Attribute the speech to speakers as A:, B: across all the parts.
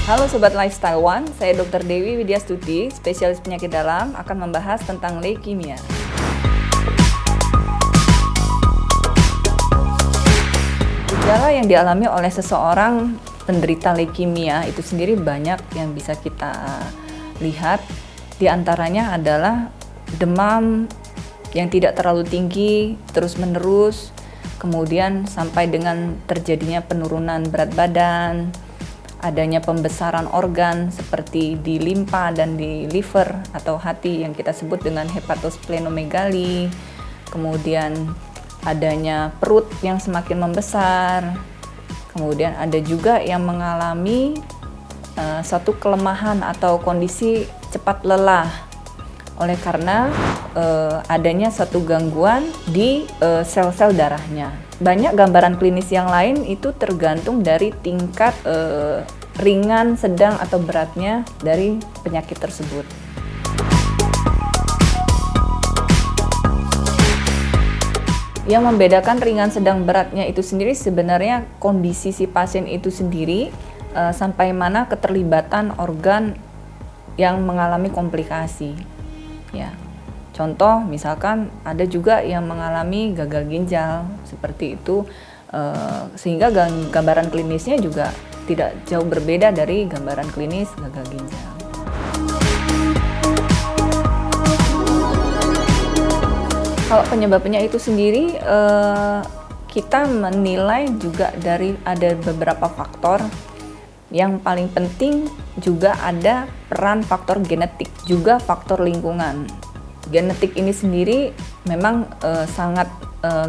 A: Halo Sobat Lifestyle One, saya Dr. Dewi Widyastuti, spesialis penyakit dalam, akan membahas tentang leukemia. Gejala yang dialami oleh seseorang penderita leukemia itu sendiri banyak yang bisa kita lihat. Di antaranya adalah demam yang tidak terlalu tinggi, terus-menerus, kemudian sampai dengan terjadinya penurunan berat badan, adanya pembesaran organ seperti di limpa dan di liver atau hati yang kita sebut dengan hepatosplenomegali, kemudian adanya perut yang semakin membesar, kemudian ada juga yang mengalami satu kelemahan atau kondisi cepat lelah oleh karena adanya satu gangguan di sel-sel darahnya. Banyak gambaran klinis yang lain itu tergantung dari tingkat ringan, sedang, atau beratnya dari penyakit tersebut. Yang membedakan ringan, sedang, beratnya itu sendiri sebenarnya kondisi si pasien itu sendiri sampai mana keterlibatan organ yang mengalami komplikasi. Ya. Contoh, misalkan ada juga yang mengalami gagal ginjal, seperti itu, sehingga gambaran klinisnya juga tidak jauh berbeda dari gambaran klinis gagal ginjal. Kalau penyebabnya itu sendiri, kita menilai juga dari ada beberapa faktor. Yang paling penting juga ada peran faktor genetik, juga faktor lingkungan. Genetik ini sendiri memang sangat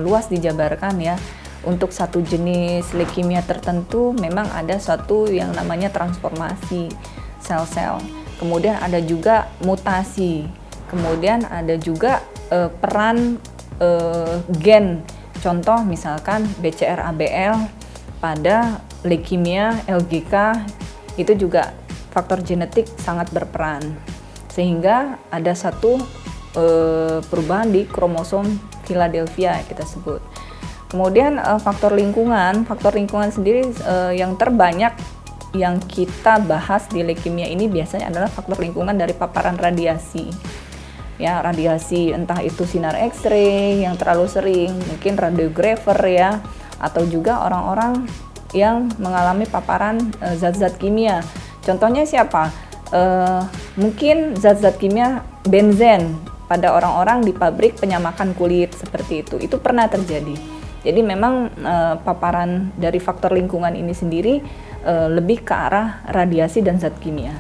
A: luas dijabarkan ya. Untuk satu jenis leukemia tertentu memang ada suatu yang namanya transformasi sel-sel. Kemudian ada juga mutasi. Kemudian ada juga peran gen. Contoh misalkan BCR-ABL pada leukemia LGK itu juga faktor genetik sangat berperan. Sehingga ada satu perubahan di kromosom Philadelphia kita sebut. Kemudian faktor lingkungan sendiri yang terbanyak yang kita bahas di leukemia ini biasanya adalah faktor lingkungan dari paparan radiasi. Ya, radiasi entah itu sinar X-ray yang terlalu sering, mungkin radiografer ya, atau juga orang-orang yang mengalami paparan zat-zat kimia. Contohnya siapa? Mungkin zat-zat kimia benzen pada orang-orang di pabrik penyamakan kulit seperti itu pernah terjadi. Jadi memang paparan dari faktor lingkungan ini sendiri lebih ke arah radiasi dan zat kimia.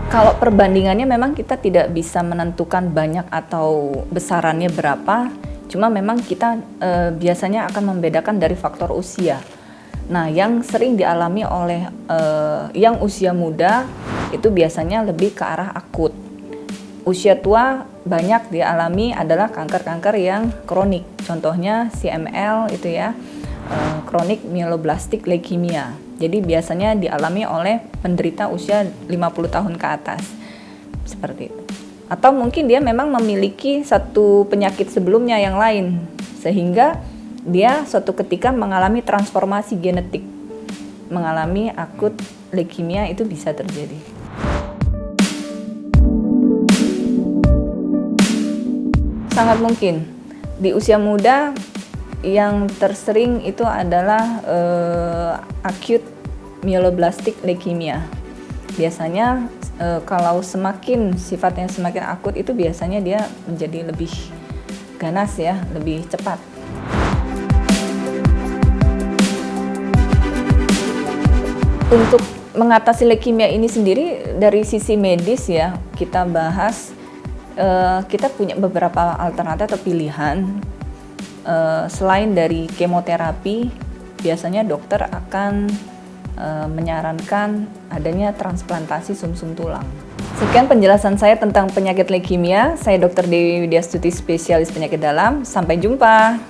A: Kalau perbandingannya memang kita tidak bisa menentukan banyak atau besarannya berapa, cuma memang kita biasanya akan membedakan dari faktor usia. Nah, yang sering dialami oleh yang usia muda itu biasanya lebih ke arah akut. Usia tua banyak dialami adalah kanker-kanker yang kronik. Contohnya CML itu ya, chronic myeloblasttic leukemia. Jadi biasanya dialami oleh penderita usia 50 tahun ke atas. Seperti itu. Atau mungkin dia memang memiliki satu penyakit sebelumnya yang lain sehingga dia suatu ketika mengalami transformasi genetik, mengalami akut leukemia itu bisa terjadi. Sangat mungkin di usia muda yang tersering itu adalah acute myeloblasttic leukemia. Biasanya kalau sifatnya semakin akut itu biasanya dia menjadi lebih ganas ya, lebih cepat. Untuk mengatasi leukemia ini sendiri dari sisi medis ya, kita bahas, kita punya beberapa alternatif atau pilihan. Selain dari kemoterapi, biasanya dokter akan menyarankan adanya transplantasi sumsum tulang. Sekian penjelasan saya tentang penyakit leukemia. Saya Dr. Dewi Widyastuti, spesialis penyakit dalam. Sampai jumpa.